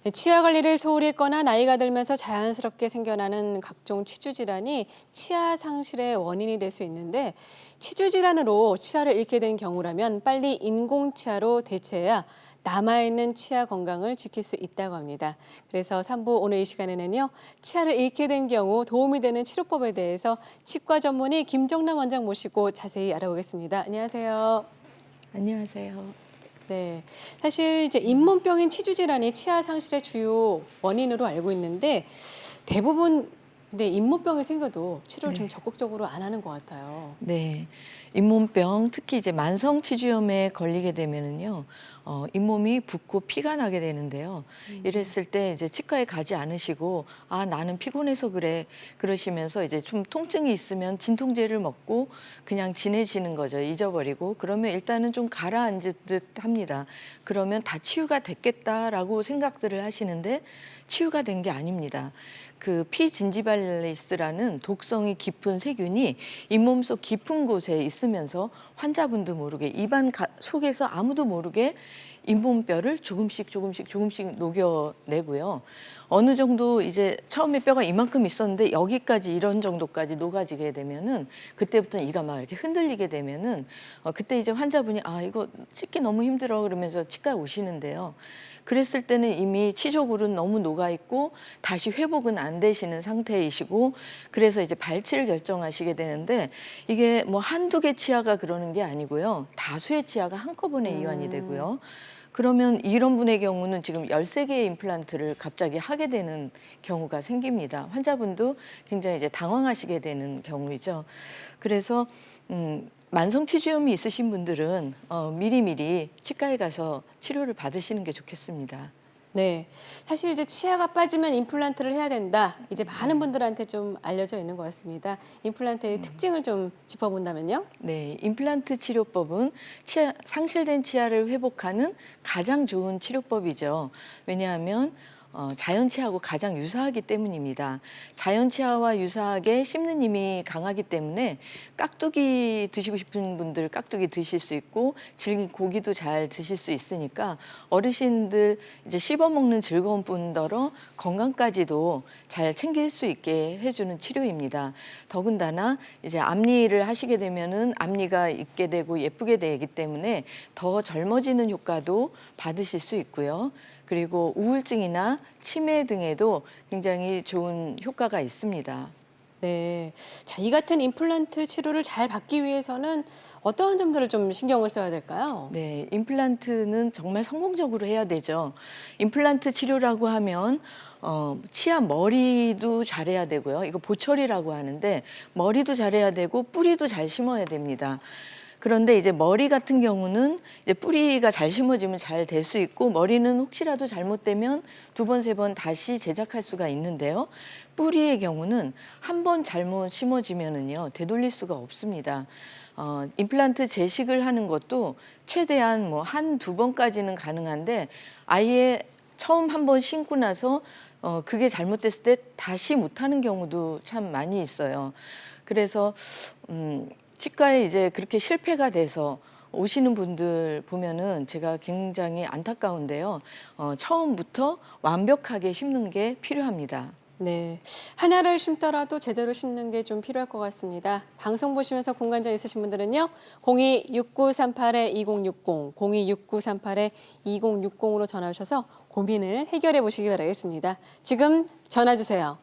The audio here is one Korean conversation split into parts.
네, 치아 관리를 소홀히 했거나 나이가 들면서 자연스럽게 생겨나는 각종 치주 질환이 치아 상실의 원인이 될 수 있는데 치주 질환으로 치아를 잃게 된 경우라면 빨리 인공 치아로 대체해야 남아있는 치아 건강을 지킬 수 있다고 합니다. 그래서 3부 오늘 이 시간에는요. 치아를 잃게 된 경우 도움이 되는 치료법에 대해서 치과 전문의 김정남 원장 모시고 자세히 알아보겠습니다. 안녕하세요. 안녕하세요. 네, 사실 이제 잇몸병인 치주 질환이 치아 상실의 주요 원인으로 알고 있는데 대부분 근데 잇몸병이 생겨도 치료를 좀 네. 적극적으로 안 하는 것 같아요. 네. 잇몸병, 특히 이제 만성 치주염에 걸리게 되면은요, 잇몸이 붓고 피가 나게 되는데요. 이랬을 때 이제 치과에 가지 않으시고, 아, 나는 피곤해서 그래. 그러시면서 이제 좀 통증이 있으면 진통제를 먹고 그냥 지내시는 거죠. 잊어버리고. 그러면 일단은 좀 가라앉을 듯 합니다. 그러면 다 치유가 됐겠다라고 생각들을 하시는데 치유가 된 게 아닙니다. 그 피진지발리스라는 독성이 깊은 세균이 잇몸 속 깊은 곳에 있으면서 환자분도 모르게 입안 속에서 아무도 모르게 잇몸뼈를 조금씩 녹여내고요. 어느 정도 이제 처음에 뼈가 이만큼 있었는데 여기까지 이런 정도까지 녹아지게 되면은 그때부터 이가 막 이렇게 흔들리게 되면은 그때 이제 환자분이 아 이거 씻기 너무 힘들어 그러면서 치과에 오시는데요. 그랬을 때는 이미 치조골은 너무 녹아 있고 다시 회복은 안 되시는 상태이시고 그래서 이제 발치를 결정하시게 되는데 이게 뭐 한두 개 치아가 그러는 게 아니고요. 다수의 치아가 한꺼번에 이완이 되고요. 그러면 이런 분의 경우는 지금 13개의 임플란트를 갑자기 하게 되는 경우가 생깁니다. 환자분도 굉장히 이제 당황하시게 되는 경우이죠. 그래서 만성 치주염이 있으신 분들은 미리미리 치과에 가서 치료를 받으시는 게 좋겠습니다. 네, 사실 이제 치아가 빠지면 임플란트를 해야 된다. 이제 많은 분들한테 좀 알려져 있는 것 같습니다. 임플란트의 특징을 좀 짚어본다면요. 네, 임플란트 치료법은 상실된 치아를 회복하는 가장 좋은 치료법이죠. 왜냐하면 자연치아하고 가장 유사하기 때문입니다. 자연치아와 유사하게 씹는 힘이 강하기 때문에 깍두기 드시고 싶은 분들 깍두기 드실 수 있고 질긴 고기도 잘 드실 수 있으니까 어르신들 이제 씹어 먹는 즐거운 뿐더러 건강까지도 잘 챙길 수 있게 해주는 치료입니다. 더군다나 이제 앞니를 하시게 되면은 앞니가 있게 되고 예쁘게 되기 때문에 더 젊어지는 효과도 받으실 수 있고요. 그리고 우울증이나 치매 등에도 굉장히 좋은 효과가 있습니다. 네, 자, 이 같은 임플란트 치료를 잘 받기 위해서는 어떤 점들을 좀 신경을 써야 될까요? 네, 임플란트는 정말 성공적으로 해야 되죠. 임플란트 치료라고 하면 치아 머리도 잘해야 되고요. 이거 보철이라고 하는데 머리도 잘해야 되고 뿌리도 잘 심어야 됩니다. 그런데 이제 머리 같은 경우는 이제 뿌리가 잘 심어지면 잘 될 수 있고 머리는 혹시라도 잘못되면 두 번, 세 번 다시 제작할 수가 있는데요. 뿌리의 경우는 한 번 잘못 심어지면은요 되돌릴 수가 없습니다. 임플란트 재식을 하는 것도 최대한 뭐 한두 번까지는 가능한데 아예 처음 한 번 심고 나서 그게 잘못됐을 때 다시 못하는 경우도 참 많이 있어요. 그래서 치과에 이제 그렇게 실패가 돼서 오시는 분들 보면은 제가 굉장히 안타까운데요. 처음부터 완벽하게 심는 게 필요합니다. 네, 하나를 심더라도 제대로 심는 게 좀 필요할 것 같습니다. 방송 보시면서 공관장 있으신 분들은요. 026938-2060, 026938-2060으로 전화 주셔서 고민을 해결해 보시기 바라겠습니다. 지금 전화 주세요.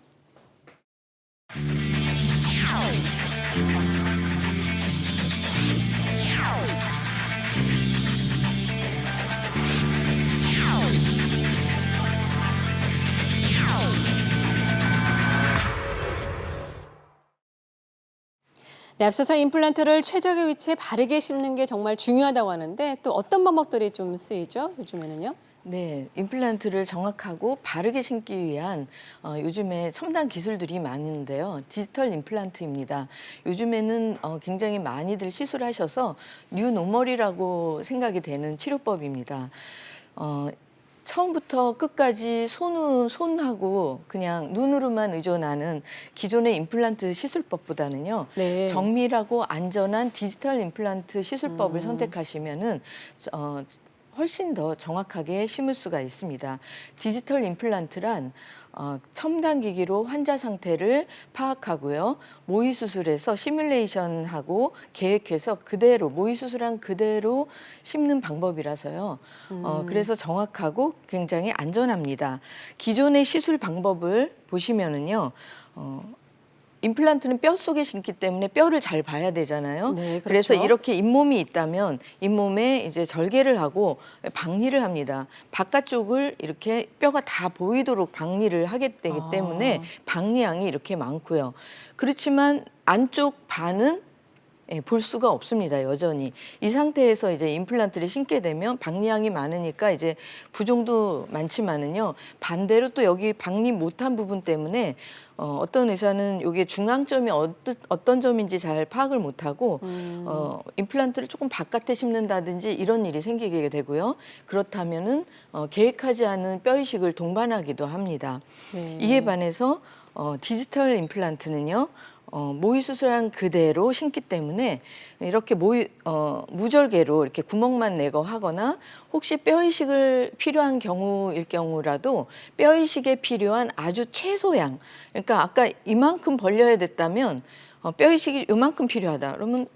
네, 앞서서 임플란트를 최적의 위치에 바르게 심는 게 정말 중요하다고 하는데 또 어떤 방법들이 좀 쓰이죠? 요즘에는요? 네, 임플란트를 정확하고 바르게 심기 위한 요즘에 첨단 기술들이 많은데요. 디지털 임플란트입니다. 요즘에는 굉장히 많이들 시술하셔서 뉴노멀이라고 생각이 되는 치료법입니다. 처음부터 끝까지 손하고 그냥 눈으로만 의존하는 기존의 임플란트 시술법보다는요. 네. 정밀하고 안전한 디지털 임플란트 시술법을 선택하시면은 훨씬 더 정확하게 심을 수가 있습니다. 디지털 임플란트란 첨단 기기로 환자 상태를 파악하고요. 모의 수술에서 시뮬레이션하고 계획해서 그대로 모의 수술한 그대로 심는 방법이라서요. 그래서 정확하고 굉장히 안전합니다. 기존의 시술 방법을 보시면은요. 임플란트는 뼈 속에 심기 때문에 뼈를 잘 봐야 되잖아요. 네, 그래서 그렇죠. 이렇게 잇몸이 있다면 잇몸에 이제 절개를 하고 박리를 합니다. 바깥쪽을 이렇게 뼈가 다 보이도록 박리를 하게 되기 때문에 박리량이 이렇게 많고요. 그렇지만 안쪽 반은 볼 수가 없습니다. 여전히 이 상태에서 이제 임플란트를 심게 되면 박리량이 많으니까 이제 부종도 많지만은요. 반대로 또 여기 박리 못한 부분 때문에 어떤 의사는 이게 중앙점이 어떤 점인지 잘 파악을 못하고 임플란트를 조금 바깥에 심는다든지 이런 일이 생기게 되고요. 그렇다면은 계획하지 않은 뼈 이식을 동반하기도 합니다. 네. 이에 반해서 디지털 임플란트는요. 모의 수술한 그대로 심기 때문에 이렇게 무절개로 이렇게 구멍만 내거 하거나 혹시 뼈 이식을 필요한 경우라도 뼈 이식에 필요한 아주 최소양, 그러니까 아까 이만큼 벌려야 됐다면 뼈 이식이 이만큼 필요하다 그러면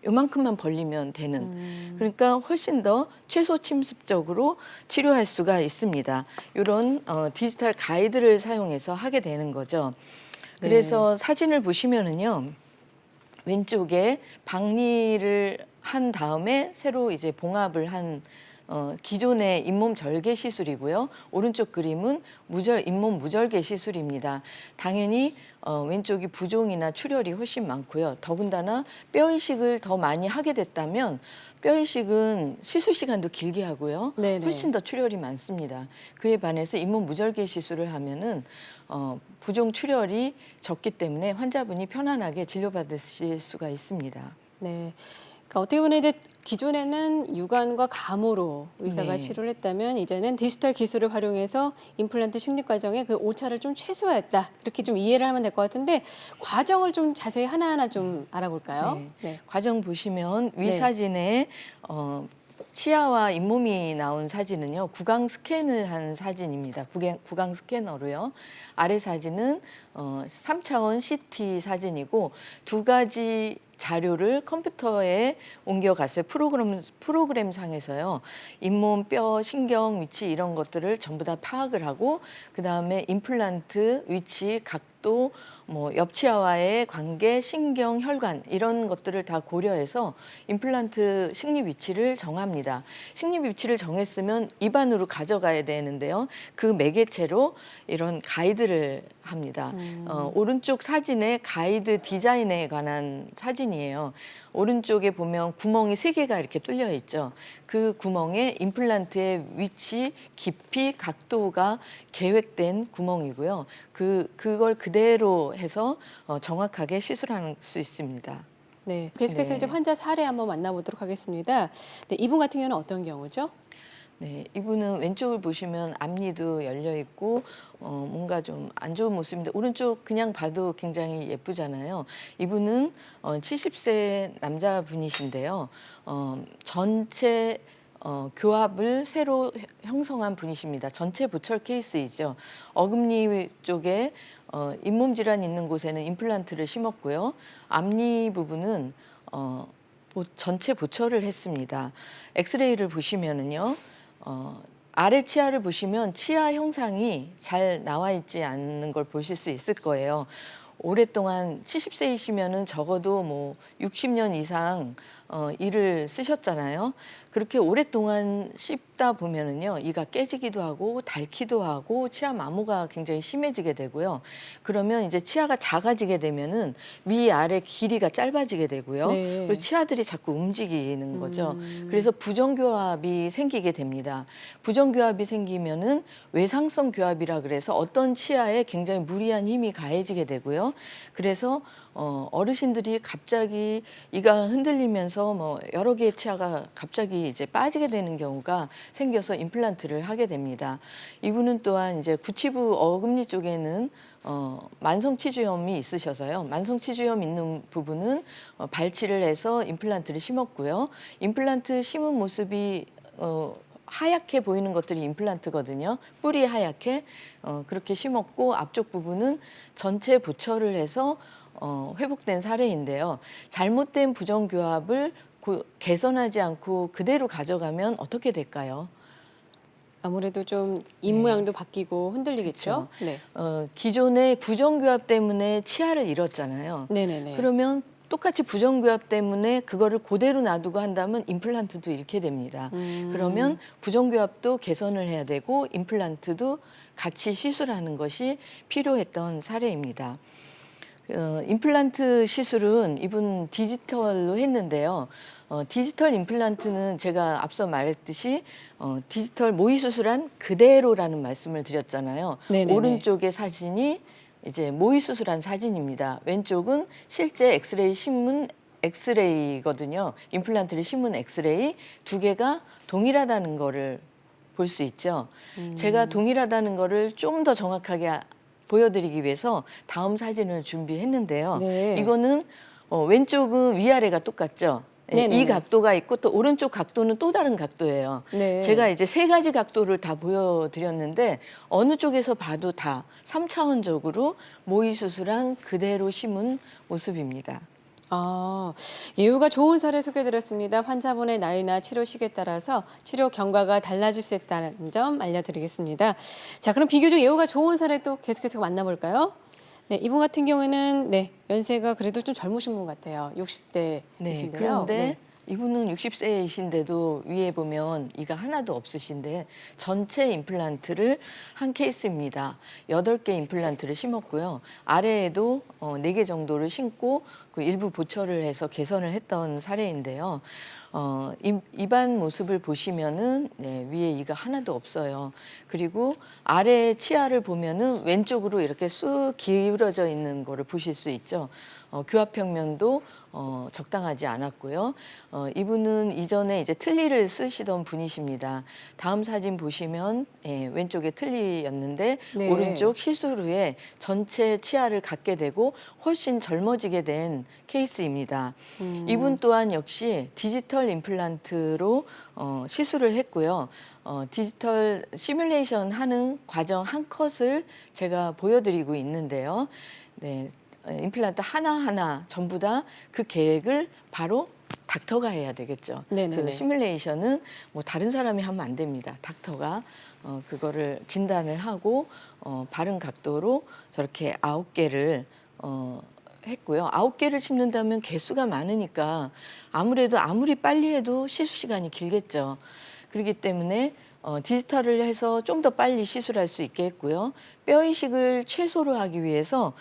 요만큼만 벌리면 되는, 그러니까 훨씬 더 최소 침습적으로 치료할 수가 있습니다. 이런 디지털 가이드를 사용해서 하게 되는 거죠. 그래서 사진을 보시면은요, 왼쪽에 박리를 한 다음에 새로 이제 봉합을 한 기존의 잇몸 절개 시술이고요. 오른쪽 그림은 잇몸 무절개 시술입니다. 당연히 왼쪽이 부종이나 출혈이 훨씬 많고요. 더군다나 뼈 이식을 더 많이 하게 됐다면 뼈 이식은 시술 시간도 길게 하고요. 네네. 훨씬 더 출혈이 많습니다. 그에 반해서 잇몸 무절개 시술을 하면은 부종 출혈이 적기 때문에 환자분이 편안하게 진료받으실 수가 있습니다. 네. 그러니까 어떻게 보면 이제 기존에는 유관과 감으로 의사가 네. 치료를 했다면 이제는 디지털 기술을 활용해서 임플란트 식립 과정의 그 오차를 좀 최소화했다. 이렇게 좀 이해를 하면 될 것 같은데 과정을 좀 자세히 하나하나 좀 알아볼까요? 네. 과정 보시면 위 네. 사진에 치아와 잇몸이 나온 사진은요, 구강 스캔을 한 사진입니다. 구강 스캐너로요. 아래 사진은 3차원 CT 사진이고 두 가지 자료를 컴퓨터에 옮겨갔어요. 프로그램 상에서요. 잇몸, 뼈, 신경 위치 이런 것들을 전부 다 파악을 하고 그다음에 임플란트 위치, 각도, 뭐 옆치아와의 관계, 신경, 혈관 이런 것들을 다 고려해서 임플란트 식립 위치를 정합니다. 식립 위치를 정했으면 입안으로 가져가야 되는데요. 그 매개체로 이런 가이드를 합니다. 오른쪽 사진에 가이드 디자인에 관한 사진이에요. 오른쪽에 보면 구멍이 3개가 이렇게 뚫려 있죠. 그 구멍에 임플란트의 위치, 깊이, 각도가 계획된 구멍이고요. 그걸 그대로 해서 정확하게 시술할 수 있습니다. 네. 계속해서 네. 이제 환자 사례 한번 만나보도록 하겠습니다. 네, 이분 같은 경우는 어떤 경우죠? 네, 이분은 왼쪽을 보시면 앞니도 열려 있고 뭔가 좀 안 좋은 모습인데 오른쪽 그냥 봐도 굉장히 예쁘잖아요. 이분은 70세 남자분이신데요. 전체 교합을 새로 형성한 분이십니다. 전체 보철 케이스이죠. 어금니 쪽에 잇몸 질환 있는 곳에는 임플란트를 심었고요. 앞니 부분은 전체 보철을 했습니다. 엑스레이를 보시면은요. 아래 치아를 보시면 치아 형상이 잘 나와 있지 않는 걸 보실 수 있을 거예요. 오랫동안 70세이시면은 적어도 뭐 60년 이상 이를 쓰셨잖아요. 그렇게 오랫동안 씹다 보면은요, 이가 깨지기도 하고 닳기도 하고 치아 마모가 굉장히 심해지게 되고요. 그러면 이제 치아가 작아지게 되면은 위 아래 길이가 짧아지게 되고요. 네. 그리고 치아들이 자꾸 움직이는 거죠. 그래서 부정교합이 생기게 됩니다. 부정교합이 생기면은 외상성 교합이라 그래서 어떤 치아에 굉장히 무리한 힘이 가해지게 되고요. 그래서 어르신들이 갑자기 이가 흔들리면서 뭐 여러 개의 치아가 갑자기 이제 빠지게 되는 경우가 생겨서 임플란트를 하게 됩니다. 이분은 또한 이제 구치부 어금니 쪽에는 만성 치주염이 있으셔서요. 만성 치주염 있는 부분은 발치를 해서 임플란트를 심었고요. 임플란트 심은 모습이 하얗게 보이는 것들이 임플란트거든요. 뿌리 하얗게 그렇게 심었고 앞쪽 부분은 전체 보철을 해서 회복된 사례인데요. 잘못된 부정교합을 개선하지 않고 그대로 가져가면 어떻게 될까요? 아무래도 좀 입모양도 바뀌고 흔들리겠죠? 네. 기존의 부정교합 때문에 치아를 잃었잖아요. 네네네. 그러면 똑같이 부정교합 때문에 그거를 그대로 놔두고 한다면 임플란트도 잃게 됩니다. 그러면 부정교합도 개선을 해야 되고 임플란트도 같이 시술하는 것이 필요했던 사례입니다. 임플란트 시술은 이분 디지털로 했는데요. 디지털 임플란트는 제가 앞서 말했듯이 디지털 모의 수술한 그대로라는 말씀을 드렸잖아요. 네네네. 오른쪽의 사진이 이제 모의 수술한 사진입니다. 왼쪽은 실제 엑스레이 심은 엑스레이거든요. 임플란트를 심은 엑스레이 두 개가 동일하다는 거를 볼 수 있죠. 제가 동일하다는 거를 좀 더 정확하게 보여드리기 위해서 다음 사진을 준비했는데요. 네. 이거는 왼쪽은 위아래가 똑같죠. 네네네. 이 각도가 있고 또 오른쪽 각도는 또 다른 각도예요. 네. 제가 이제 세 가지 각도를 다 보여드렸는데 어느 쪽에서 봐도 다 3차원적으로 모의 수술한 그대로 심은 모습입니다. 아, 예후가 좋은 사례 소개드렸습니다. 환자분의 나이나 치료 시기에 따라서 치료 경과가 달라질 수 있다는 점 알려드리겠습니다. 자, 그럼 비교적 예후가 좋은 사례 또 계속해서 만나볼까요? 네, 이분 같은 경우에는 네, 연세가 그래도 좀 젊으신 분 같아요. 60대이신데요. 네, 그런데 이분은 60세이신데도 위에 보면 이가 하나도 없으신데 전체 임플란트를 한 케이스입니다. 8개 임플란트를 심었고요. 아래에도 4개 정도를 심고 그 일부 보철을 해서 개선을 했던 사례인데요. 입안 모습을 보시면은 네, 위에 이가 하나도 없어요. 그리고 아래 치아를 보면은 왼쪽으로 이렇게 쑥 기울어져 있는 거를 보실 수 있죠. 교합평면도 적당하지 않았고요. 이분은 이전에 이제 틀니를 쓰시던 분이십니다. 다음 사진 보시면 왼쪽에 틀니였는데 네. 오른쪽 시술 후에 전체 치아를 갖게 되고 훨씬 젊어지게 된 케이스입니다. 이분 또한 역시 디지털 임플란트로 시술을 했고요. 디지털 시뮬레이션 하는 과정 한 컷을 제가 보여드리고 있는데요. 네, 임플란트 하나하나 전부 다 그 계획을 바로 닥터가 해야 되겠죠. 네네네. 그 시뮬레이션은 뭐 다른 사람이 하면 안 됩니다. 닥터가 그거를 진단을 하고 바른 각도로 저렇게 9개를 했고요. 9개를 심는다면 개수가 많으니까 아무래도 아무리 빨리 해도 시술 시간이 길겠죠. 그렇기 때문에 디지털을 해서 좀 더 빨리 시술할 수 있게 했고요. 뼈 이식을 최소로 하기 위해서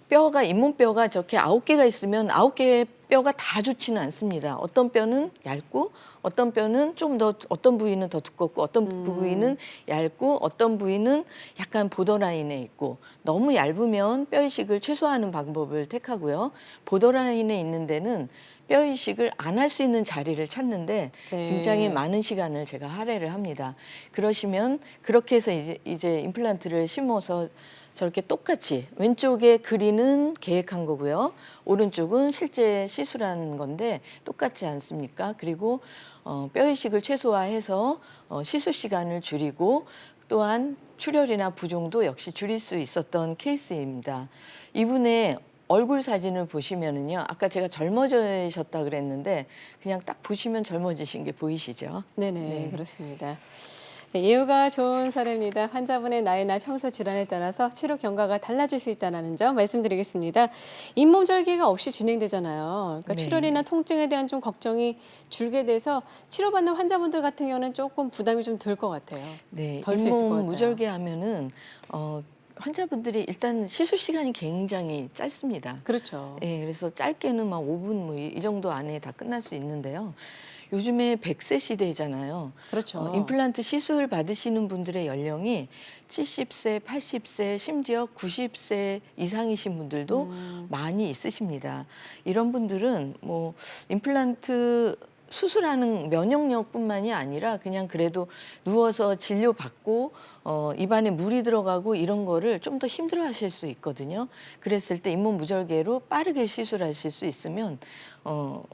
뼈가 잇몸뼈가 저렇게 9개가 있으면 9개의 뼈가 다 좋지는 않습니다. 어떤 뼈는 얇고 어떤 뼈는 좀 더 어떤 부위는 더 두껍고 어떤 부위는 얇고 어떤 부위는 약간 보더라인에 있고 너무 얇으면 뼈 이식을 최소화하는 방법을 택하고요. 보더라인에 있는 데는 뼈 이식을 안 할 수 있는 자리를 찾는데 네. 굉장히 많은 시간을 제가 할애를 합니다. 그러시면 그렇게 해서 이제 임플란트를 심어서 저렇게 똑같이 왼쪽에 그리는 계획한 거고요. 오른쪽은 실제 시술한 건데 똑같지 않습니까? 그리고 뼈 이식을 최소화해서 시술 시간을 줄이고 또한 출혈이나 부종도 역시 줄일 수 있었던 케이스입니다. 이분의 얼굴 사진을 보시면은요. 아까 제가 젊어지셨다 그랬는데 그냥 딱 보시면 젊어지신 게 보이시죠? 네네, 네. 그렇습니다. 네, 예후가 좋은 사례입니다. 환자분의 나이나 평소 질환에 따라서 치료 경과가 달라질 수 있다는 점 말씀드리겠습니다. 잇몸 절개가 없이 진행되잖아요. 그러니까 네. 출혈이나 통증에 대한 좀 걱정이 줄게 돼서 치료받는 환자분들 같은 경우는 조금 부담이 좀 덜 것 같아요. 네, 덜 수 있을 것 잇몸 같아요. 무절개 하면은 환자분들이 일단 시술 시간이 굉장히 짧습니다. 그렇죠. 예, 그래서 짧게는 막 5분 뭐 이 정도 안에 다 끝날 수 있는데요. 요즘에 100세 시대잖아요. 그렇죠. 임플란트 시술 받으시는 분들의 연령이 70세, 80세, 심지어 90세 이상이신 분들도 많이 있으십니다. 이런 분들은 뭐 임플란트 수술하는 면역력뿐만이 아니라 그냥 그래도 누워서 진료받고 입안에 물이 들어가고 이런 거를 좀 더 힘들어하실 수 있거든요. 그랬을 때 잇몸 무절개로 빠르게 시술하실 수 있으면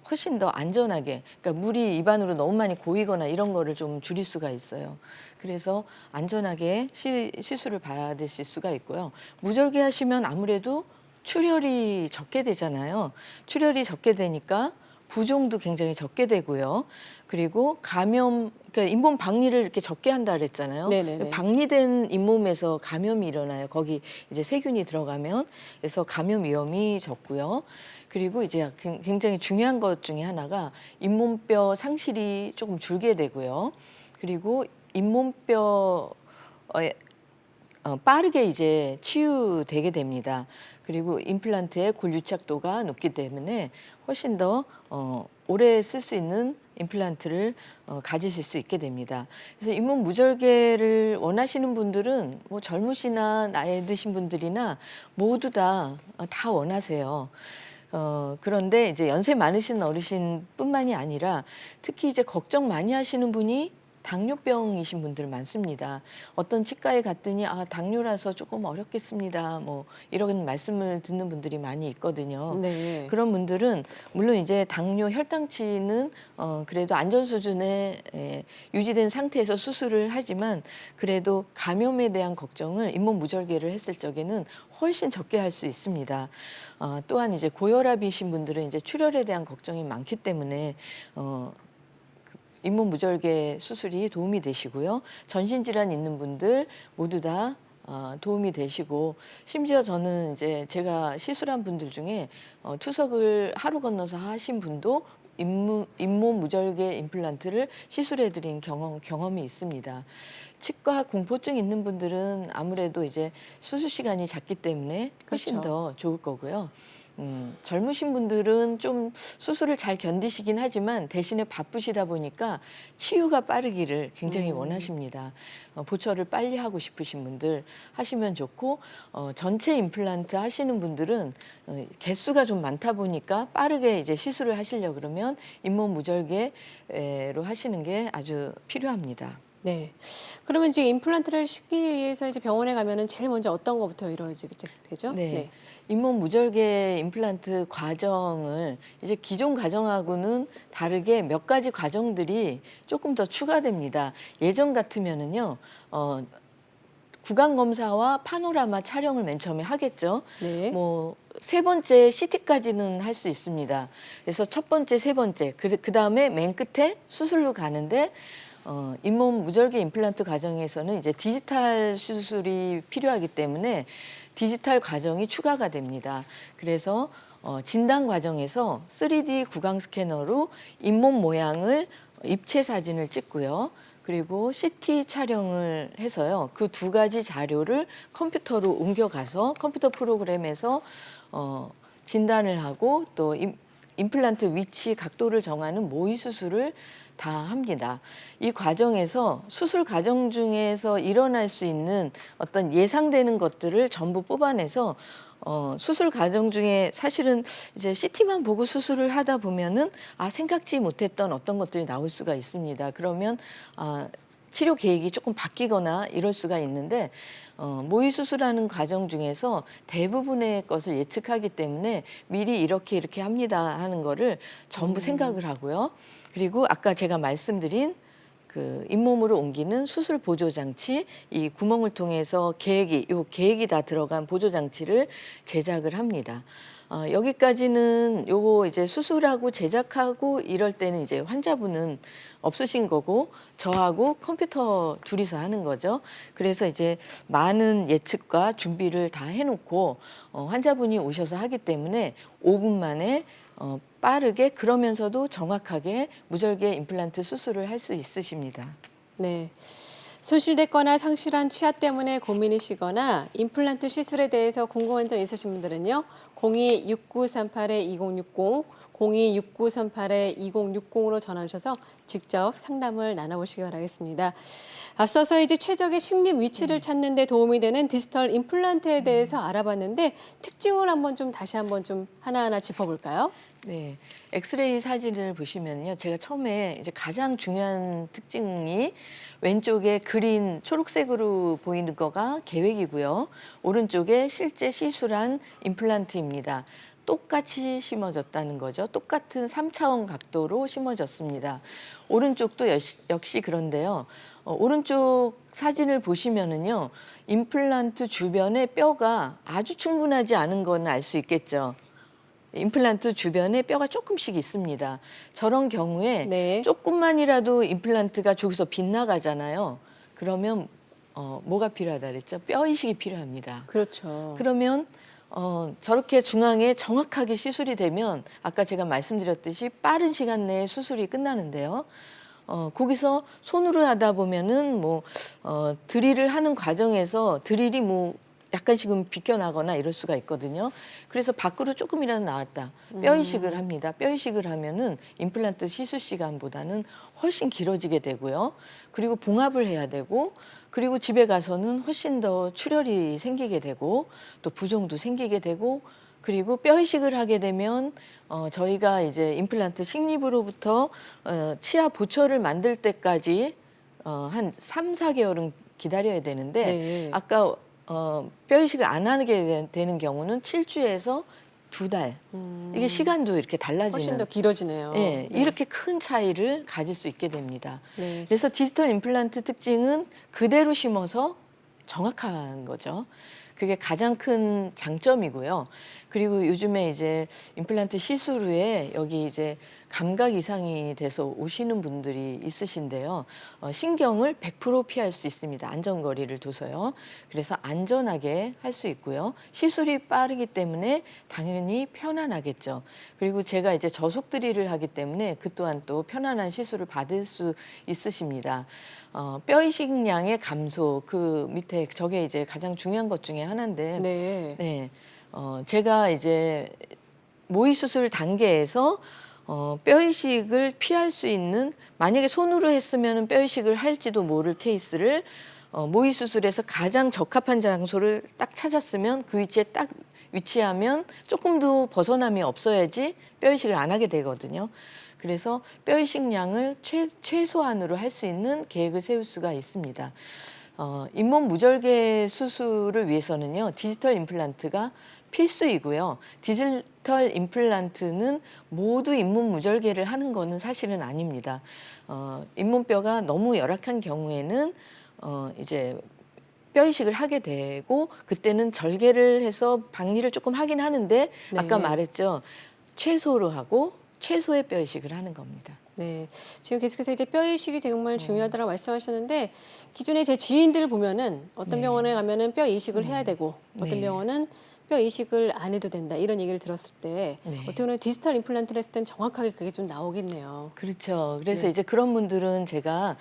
훨씬 더 안전하게, 그러니까 물이 입안으로 너무 많이 고이거나 이런 거를 좀 줄일 수가 있어요. 그래서 안전하게 시술을 받으실 수가 있고요. 무절개 하시면 아무래도 출혈이 적게 되잖아요. 출혈이 적게 되니까 부종도 굉장히 적게 되고요. 그리고 감염, 그러니까 잇몸 박리를 이렇게 적게 한다 그랬잖아요. 네네네. 박리된 잇몸에서 감염이 일어나요. 거기 이제 세균이 들어가면. 그래서 감염 위험이 적고요. 그리고 이제 굉장히 중요한 것 중에 하나가 잇몸뼈 상실이 조금 줄게 되고요. 그리고 잇몸뼈 빠르게 이제 치유되게 됩니다. 그리고 임플란트의 골 유착도가 높기 때문에 훨씬 더 오래 쓸 수 있는 임플란트를 가지실 수 있게 됩니다. 그래서 잇몸 무절개를 원하시는 분들은 뭐 젊으시나 나이 드신 분들이나 모두 다 원하세요. 그런데 이제 연세 많으신 어르신뿐만이 아니라 특히 이제 걱정 많이 하시는 분이 당뇨병이신 분들 많습니다. 어떤 치과에 갔더니 당뇨라서 조금 어렵겠습니다. 뭐 이런 말씀을 듣는 분들이 많이 있거든요. 네. 그런 분들은 물론 이제 당뇨 혈당치는 그래도 안전 수준에 유지된 상태에서 수술을 하지만 그래도 감염에 대한 걱정을 잇몸 무절개를 했을 적에는 훨씬 적게 할 수 있습니다. 또한 이제 고혈압이신 분들은 이제 출혈에 대한 걱정이 많기 때문에 잇몸 무절개 수술이 도움이 되시고요. 전신질환 있는 분들 모두 다 도움이 되시고, 심지어 저는 이제 제가 시술한 분들 중에 투석을 하루 건너서 하신 분도 잇몸 무절개 임플란트를 시술해드린 경험이 있습니다. 치과 공포증 있는 분들은 아무래도 이제 수술 시간이 작기 때문에 훨씬 그렇죠. 더 좋을 거고요. 젊으신 분들은 좀 수술을 잘 견디시긴 하지만 대신에 바쁘시다 보니까 치유가 빠르기를 굉장히 원하십니다. 보철을 빨리 하고 싶으신 분들 하시면 좋고, 전체 임플란트 하시는 분들은 개수가 좀 많다 보니까 빠르게 이제 시술을 하시려고 그러면 잇몸 무절개로 하시는 게 아주 필요합니다. 네. 그러면 이제 임플란트를 싣기 위해서 이제 병원에 가면은 제일 먼저 어떤 것부터 이루어지게 되죠? 네. 잇몸 무절개 임플란트 과정을 이제 기존 과정하고는 다르게 몇 가지 과정들이 조금 더 추가됩니다. 예전 같으면은요, 구강 검사와 파노라마 촬영을 맨 처음에 하겠죠. 네. 뭐 세 번째 CT까지는 할 수 있습니다. 그래서 첫 번째, 세 번째, 그 다음에 맨 끝에 수술로 가는데 잇몸 무절개 임플란트 과정에서는 이제 디지털 수술이 필요하기 때문에 디지털 과정이 추가가 됩니다. 그래서 진단 과정에서 3D 구강 스캐너로 잇몸 모양을 입체 사진을 찍고요. 그리고 CT 촬영을 해서요. 그 두 가지 자료를 컴퓨터로 옮겨가서 컴퓨터 프로그램에서 진단을 하고 또 임플란트 위치 각도를 정하는 모의 수술을 다 합니다. 이 과정에서 수술 과정 중에서 일어날 수 있는 어떤 예상되는 것들을 전부 뽑아내서 수술 과정 중에 사실은 이제 CT만 보고 수술을 하다 보면은 생각지 못했던 어떤 것들이 나올 수가 있습니다. 그러면 치료 계획이 조금 바뀌거나 이럴 수가 있는데 모의 수술하는 과정 중에서 대부분의 것을 예측하기 때문에 미리 이렇게 합니다 하는 거를 전부 생각을 하고요. 그리고 아까 제가 말씀드린 그 잇몸으로 옮기는 수술 보조 장치, 이 구멍을 통해서 계획이 다 들어간 보조 장치를 제작을 합니다. 여기까지는 요거 이제 수술하고 제작하고 이럴 때는 이제 환자분은 없으신 거고 저하고 컴퓨터 둘이서 하는 거죠. 그래서 이제 많은 예측과 준비를 다 해놓고 환자분이 오셔서 하기 때문에 5분 만에 빠르게 그러면서도 정확하게 무절개 임플란트 수술을 할 수 있으십니다. 네. 손실됐거나 상실한 치아 때문에 고민이시거나 임플란트 시술에 대해서 궁금한 점 있으신 분들은요. 02-6938-2060, 02-6938-2060으로 전화 주셔서 직접 상담을 나눠보시기 바라겠습니다. 앞서서 이제 최적의 식립 위치를 찾는 데 도움이 되는 디지털 임플란트에 대해서 알아봤는데 특징을 다시 한번 좀 하나하나 짚어볼까요? 네, 엑스레이 사진을 보시면요, 제가 처음에 이제 가장 중요한 특징이 왼쪽에 그린 초록색으로 보이는 거가 계획이고요, 오른쪽에 실제 시술한 임플란트입니다. 똑같이 심어졌다는 거죠. 똑같은 3차원 각도로 심어졌습니다. 오른쪽도 역시 그런데요. 오른쪽 사진을 보시면은요, 임플란트 주변에 뼈가 아주 충분하지 않은 건 알 수 있겠죠. 임플란트 주변에 뼈가 조금씩 있습니다. 저런 경우에 네. 조금만이라도 임플란트가 저기서 빗나가잖아요. 그러면 뭐가 필요하다 그랬죠? 뼈 이식이 필요합니다. 그렇죠. 그러면 저렇게 중앙에 정확하게 시술이 되면 아까 제가 말씀드렸듯이 빠른 시간 내에 수술이 끝나는데요. 거기서 손으로 하다 보면은 드릴을 하는 과정에서 드릴이 약간씩은 비껴나거나 이럴 수가 있거든요. 그래서 밖으로 조금이라도 나왔다. 뼈 이식을 합니다. 뼈 이식을 하면은 임플란트 시술 시간보다는 훨씬 길어지게 되고요. 그리고 봉합을 해야 되고, 그리고 집에 가서는 훨씬 더 출혈이 생기게 되고, 또 부종도 생기게 되고, 그리고 뼈 이식을 하게 되면 저희가 이제 임플란트 식립으로부터 치아 보철을 만들 때까지 한 3, 4개월은 기다려야 되는데, 네. 아까 뼈 이식을 안 하게 되는 경우는 7주에서 2달. 이게 시간도 이렇게 달라지는. 훨씬 더 길어지네요. 예, 네. 이렇게 큰 차이를 가질 수 있게 됩니다. 네. 그래서 디지털 임플란트 특징은 그대로 심어서 정확한 거죠. 그게 가장 큰 장점이고요. 그리고 요즘에 이제 임플란트 시술 후에 여기 이제 감각 이상이 돼서 오시는 분들이 있으신데요. 신경을 100% 피할 수 있습니다. 안전거리를 둬서요. 그래서 안전하게 할 수 있고요. 시술이 빠르기 때문에 당연히 편안하겠죠. 그리고 제가 이제 저속 드릴을 하기 때문에 그 또한 또 편안한 시술을 받을 수 있으십니다. 뼈 이식량의 감소, 그 밑에 저게 이제 가장 중요한 것 중에 하나인데, 네. 네, 제가 이제 모의 수술 단계에서 뼈 이식을 피할 수 있는, 만약에 손으로 했으면 뼈 이식을 할지도 모를 케이스를 모의 수술에서 가장 적합한 장소를 딱 찾았으면 그 위치에 딱 위치하면 조금도 벗어남이 없어야지 뼈 이식을 안 하게 되거든요. 그래서 뼈 이식량을 최소한으로 할 수 있는 계획을 세울 수가 있습니다. 잇몸 무절개 수술을 위해서는요, 디지털 임플란트가 필수이고요. 디지털 임플란트는 모두 잇몸 무절개를 하는 거는 사실은 아닙니다. 잇몸뼈가 너무 열악한 경우에는 이제 뼈 이식을 하게 되고, 그때는 절개를 해서 박리를 조금 하긴 하는데, 네. 아까 말했죠. 최소로 하고 최소의 뼈 이식을 하는 겁니다. 네. 지금 계속해서 이제 뼈 이식이 정말 중요하다고 말씀하셨는데, 기존에 제 지인들 보면은 어떤 네. 병원에 가면은 뼈 이식을 해야 되고, 어떤 네. 병원은 뼈 이식을 안 해도 된다, 이런 얘기를 들었을 때 네. 어떻게 보면 디지털 임플란트를 했을 땐 정확하게 그게 좀 나오겠네요. 그렇죠. 그래서 네. 이제 그런 분들은 제가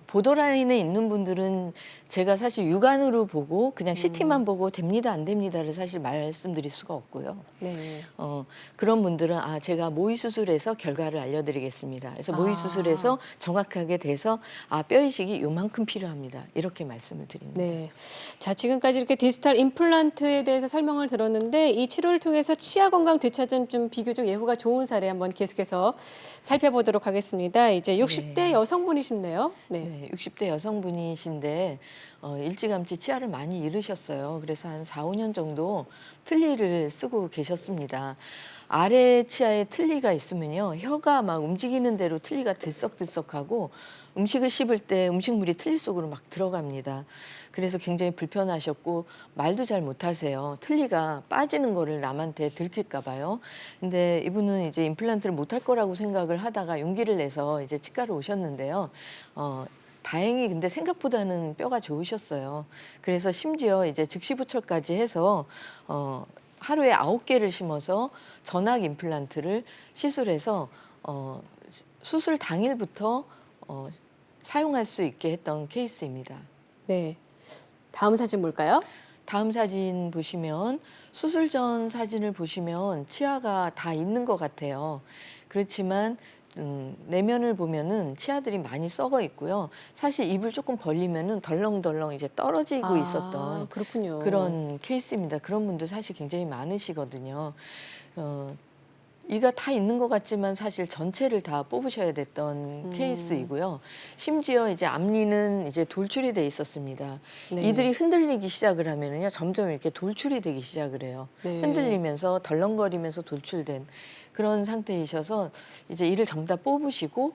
보더라인에 있는 분들은 제가 사실 육안으로 보고 그냥 CT만 보고 됩니다 안 됩니다를 사실 말씀드릴 수가 없고요. 네. 그런 분들은 제가 모의 수술해서 결과를 알려드리겠습니다. 그래서 모의 수술해서 정확하게 돼서 뼈 이식이 요만큼 필요합니다. 이렇게 말씀을 드립니다. 네. 자, 지금까지 이렇게 디지털 임플란트에 대해서 설명을 들었는데, 이 치료를 통해서 치아 건강 되찾은 좀 비교적 예후가 좋은 사례 한번 계속해서 살펴보도록 하겠습니다. 이제 60대 네. 여성분이신데요. 네. 네, 60대 여성분이신데 일찌감치 치아를 많이 잃으셨어요. 그래서 한 4, 5년 정도 틀니를 쓰고 계셨습니다. 아래 치아에 틀니가 있으면요, 혀가 막 움직이는 대로 틀니가 들썩들썩하고 음식을 씹을 때 음식물이 틀니 속으로 막 들어갑니다. 그래서 굉장히 불편하셨고 말도 잘 못하세요. 틀니가 빠지는 거를 남한테 들킬까 봐요. 근데 이분은 이제 임플란트를 못할 거라고 생각을 하다가 용기를 내서 이제 치과를 오셨는데요. 다행히 근데 생각보다는 뼈가 좋으셨어요. 그래서 심지어 이제 즉시부철까지 해서 하루에 9개를 심어서 전악 임플란트를 시술해서 수술 당일부터 사용할 수 있게 했던 케이스입니다. 네. 다음 사진 볼까요? 다음 사진 보시면, 수술 전 사진을 보시면 치아가 다 있는 것 같아요. 그렇지만 내면을 보면은 치아들이 많이 썩어 있고요. 사실 입을 조금 벌리면은 덜렁덜렁 이제 떨어지고 있었던 그렇군요. 그런 케이스입니다. 그런 분들 사실 굉장히 많으시거든요. 이가 다 있는 것 같지만 사실 전체를 다 뽑으셔야 됐던 케이스이고요. 심지어 이제 앞니는 이제 돌출이 돼 있었습니다. 네. 이들이 흔들리기 시작을 하면은요, 점점 이렇게 돌출이 되기 시작을 해요. 네. 흔들리면서 덜렁거리면서 돌출된 그런 상태이셔서 이제 이를 전부 다 뽑으시고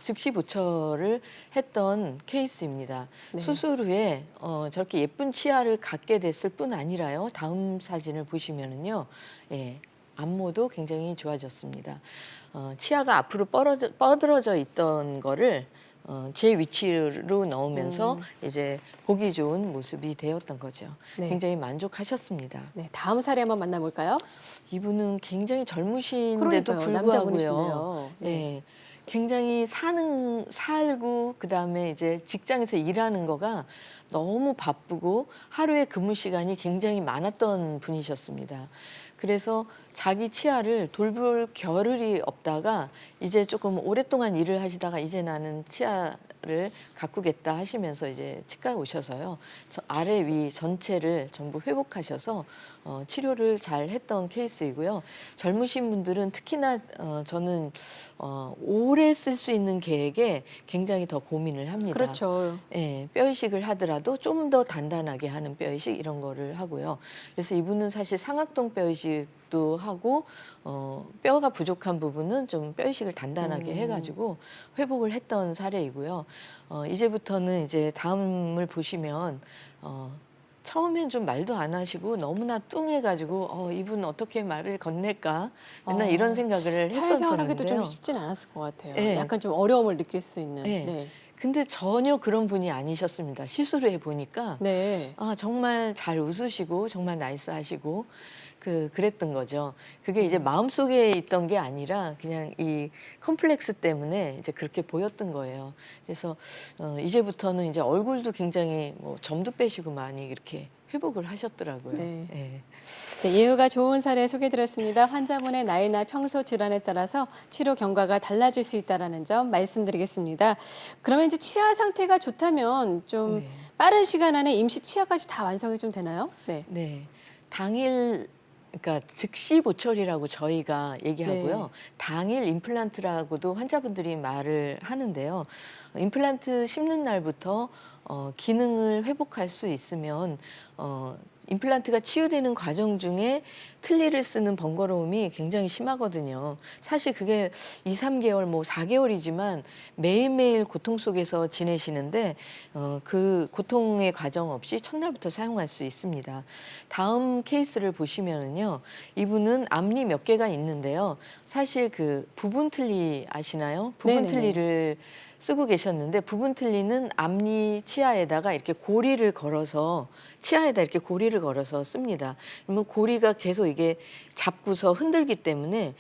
즉시 보철을 했던 케이스입니다. 네. 수술 후에 저렇게 예쁜 치아를 갖게 됐을 뿐 아니라요. 다음 사진을 보시면은요, 예, 안모도 굉장히 좋아졌습니다. 치아가 앞으로 뻗어져 있던 거를 제 위치로 넣으면서 이제 보기 좋은 모습이 되었던 거죠. 네. 굉장히 만족하셨습니다. 네, 다음 사례 한번 만나볼까요? 이분은 굉장히 젊으신데도 그러니까요. 불구하고요. 남자분이신데요. 네. 예, 굉장히 살고 그다음에 이제 직장에서 일하는 거가 너무 바쁘고 하루에 근무 시간이 굉장히 많았던 분이셨습니다. 그래서 자기 치아를 돌볼 겨를이 없다가 이제 조금 오랫동안 일을 하시다가 이제 나는 치아를 가꾸겠다 하시면서 이제 치과에 오셔서요. 아래 위 전체를 전부 회복하셔서 치료를 잘 했던 케이스이고요. 젊으신 분들은 특히나 저는 오래 쓸 수 있는 계획에 굉장히 더 고민을 합니다. 그렇죠. 예, 뼈 이식을 하더라도 좀 더 단단하게 하는 뼈 이식 이런 거를 하고요. 그래서 이분은 사실 상악동 뼈 이식도 하고 뼈가 부족한 부분은 좀 뼈 이식을 단단하게 해가지고 회복을 했던 사례이고요. 이제부터는 이제 다음을 보시면 처음엔 좀 말도 안 하시고 너무나 뚱해가지고 이분 어떻게 말을 건넬까 맨날 이런 생각을 사회생활 하기도 좀 했었는데요. 쉽진 않았을 것 같아요. 네. 약간 좀 어려움을 느낄 수 있는. 네. 네. 근데 전혀 그런 분이 아니셨습니다. 시술을 해보니까 네. 정말 잘 웃으시고 정말 나이스하시고 그랬던 거죠. 그게 이제 마음속에 있던 게 아니라 그냥 이 컴플렉스 때문에 이제 그렇게 보였던 거예요. 그래서 이제부터는 이제 얼굴도 굉장히 뭐 점도 빼시고 많이 이렇게 회복을 하셨더라고요. 네. 예. 네, 예후가 좋은 사례 소개드렸습니다. 환자분의 나이나 평소 질환에 따라서 치료 경과가 달라질 수 있다는 점 말씀드리겠습니다. 그러면 이제 치아 상태가 좋다면 좀 네. 빠른 시간 안에 임시 치아까지 다 완성이 좀 되나요? 네. 네. 당일 그러니까 즉시 보철이라고 저희가 얘기하고요. 네. 당일 임플란트라고도 환자분들이 말을 하는데요. 임플란트 심는 날부터 기능을 회복할 수 있으면 임플란트가 치유되는 과정 중에 틀니를 쓰는 번거로움이 굉장히 심하거든요. 사실 그게 2, 3개월, 뭐 4개월이지만 매일매일 고통 속에서 지내시는데 그 고통의 과정 없이 첫날부터 사용할 수 있습니다. 다음 케이스를 보시면은요. 이분은 앞니 몇 개가 있는데요. 사실 그 부분 틀니 아시나요? 부분 네네네. 틀니를 쓰고 계셨는데 부분 틀니는 앞니 치아에다가 이렇게 고리를 걸어서 치아에다 이렇게 고리를 걸어서 씁니다. 그러면 고리가 계속 이게 잡고서 흔들기 때문에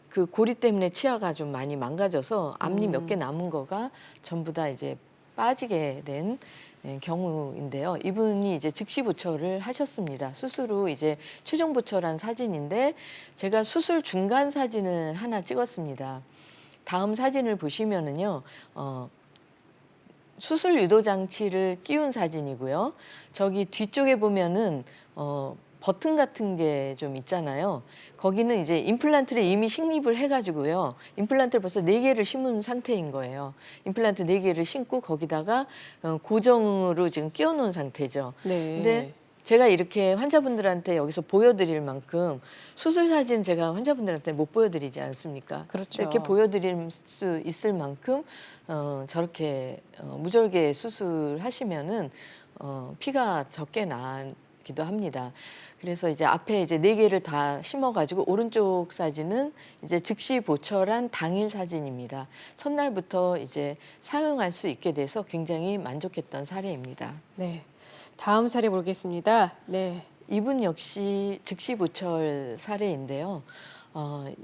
그 고리 때문에 치아가 좀 많이 망가져서 앞니 몇 개 남은 거가 전부 다 이제 빠지게 된 경우인데요. 이분이 이제 즉시 보철을 하셨습니다. 수술 후 이제 최종 보철한 사진인데 제가 수술 중간 사진을 하나 찍었습니다. 다음 사진을 보시면은요, 수술 유도 장치를 끼운 사진이고요. 저기 뒤쪽에 보면은 버튼 같은 게 좀 있잖아요. 거기는 이제 임플란트를 이미 식립을 해가지고요. 임플란트를 벌써 4개를 심은 상태인 거예요. 임플란트 4개를 심고 거기다가 고정으로 지금 끼워놓은 상태죠. 네. 근데 제가 이렇게 환자분들한테 여기서 보여드릴 만큼 수술 사진 제가 환자분들한테 못 보여드리지 않습니까? 그렇죠. 이렇게 보여드릴 수 있을 만큼 저렇게 무절개 수술하시면은 피가 적게 나기도 합니다. 그래서 이제 앞에 이제 4개를 다 심어가지고 오른쪽 사진은 이제 즉시 보철한 당일 사진입니다. 첫날부터 이제 사용할 수 있게 돼서 굉장히 만족했던 사례입니다. 네. 다음 사례 보겠습니다. 네. 이분 역시 즉시 보철 사례인데요.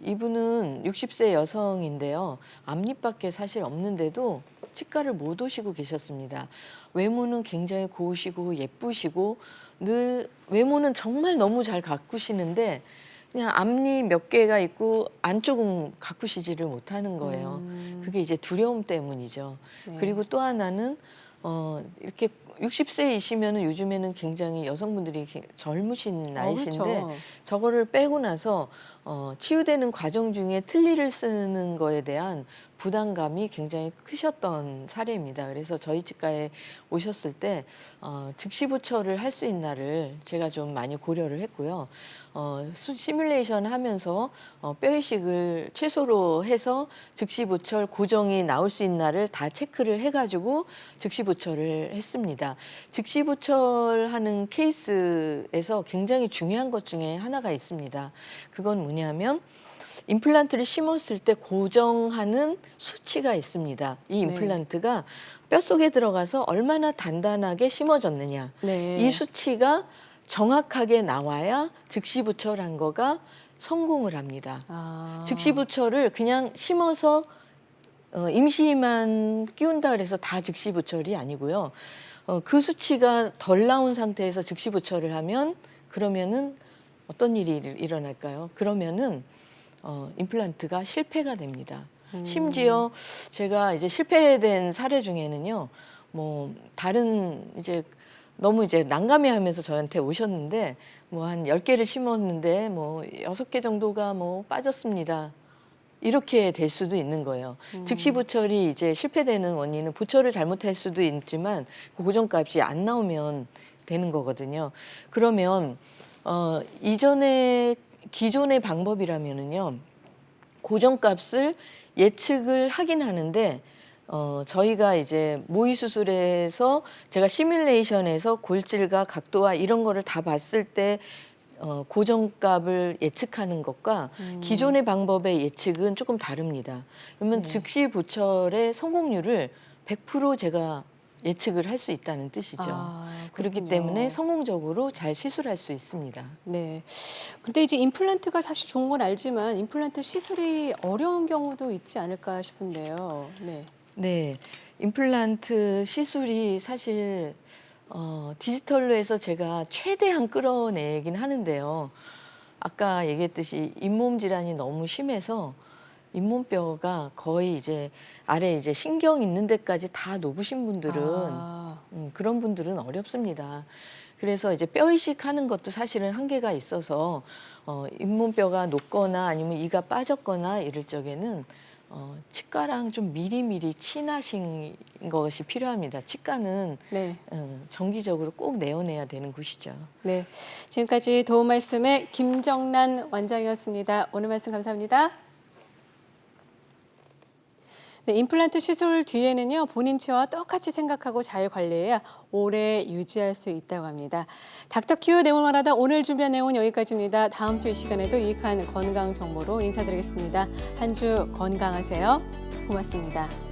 이분은 60세 여성인데요. 앞니밖에 사실 없는데도 치과를 못 오시고 계셨습니다. 외모는 굉장히 고우시고 예쁘시고 늘 외모는 정말 너무 잘 가꾸시는데 그냥 앞니 몇 개가 있고 안쪽은 가꾸시지를 못하는 거예요. 그게 이제 두려움 때문이죠. 네. 그리고 또 하나는 이렇게 60세이시면은 요즘에는 굉장히 여성분들이 젊으신 나이신데 그렇죠. 저거를 빼고 나서 치유되는 과정 중에 틀니를 쓰는 거에 대한 부담감이 굉장히 크셨던 사례입니다. 그래서 저희 치과에 오셨을 때 즉시 부처를 할 수 있나를 제가 좀 많이 고려를 했고요. 시뮬레이션 하면서 뼈 이식을 최소로 해서 즉시 부처 고정이 나올 수 있나를 다 체크를 해가지고 즉시 부처를 했습니다. 즉시 부처하는 케이스에서 굉장히 중요한 것 중에 하나가 있습니다. 그건 뭐냐면 임플란트를 심었을 때 고정하는 수치가 있습니다. 이 네. 임플란트가 뼛속에 들어가서 얼마나 단단하게 심어졌느냐. 네. 이 수치가 정확하게 나와야 즉시 부처란 거가 성공을 합니다. 아. 즉시 부처를 그냥 심어서 임시만 끼운다 그래서 다 즉시 부처이 아니고요. 그 수치가 덜 나온 상태에서 즉시 부처를 하면 그러면은 어떤 일이 일어날까요? 그러면은 임플란트가 실패가 됩니다. 심지어 제가 이제 실패된 사례 중에는요, 뭐 다른 이제 너무 이제 난감해하면서 저한테 오셨는데 뭐 한 10개를 심었는데 뭐 6개 정도가 뭐 빠졌습니다. 이렇게 될 수도 있는 거예요. 즉시 부처리 이제 실패되는 원인은 부처를 잘못할 수도 있지만 그 고정값이 안 나오면 되는 거거든요. 그러면 이전에 기존의 방법이라면은요, 고정값을 예측을 하긴 하는데 저희가 이제 모의 수술에서 제가 시뮬레이션에서 골질과 각도와 이런 거를 다 봤을 때 고정값을 예측하는 것과 기존의 방법의 예측은 조금 다릅니다. 그러면 네. 즉시 부철의 성공률을 100% 제가 예측을 할 수 있다는 뜻이죠. 그렇기 그렇군요. 때문에 성공적으로 잘 시술할 수 있습니다. 네. 근데 이제 임플란트가 사실 좋은 건 알지만 임플란트 시술이 어려운 경우도 있지 않을까 싶은데요. 네. 네, 임플란트 시술이 사실 디지털로 해서 제가 최대한 끌어내긴 하는데요. 아까 얘기했듯이 잇몸 질환이 너무 심해서 잇몸뼈가 거의 이제 아래 이제 신경 있는 데까지 다 높으신 분들은 아. 그런 분들은 어렵습니다. 그래서 이제 뼈 이식하는 것도 사실은 한계가 있어서 잇몸뼈가 높거나 아니면 이가 빠졌거나 이럴 적에는 치과랑 좀 미리미리 친하신 것이 필요합니다. 치과는 네. 정기적으로 꼭 내어내야 되는 곳이죠. 네. 지금까지 도움 말씀의 김정란 원장이었습니다. 오늘 말씀 감사합니다. 네, 임플란트 시술 뒤에는요, 본인 치와 똑같이 생각하고 잘 관리해야 오래 유지할 수 있다고 합니다. 닥터큐 내용을 말하다 오늘 준비한 내용은 여기까지입니다. 다음 주 이 시간에도 유익한 건강 정보로 인사드리겠습니다. 한 주 건강하세요. 고맙습니다.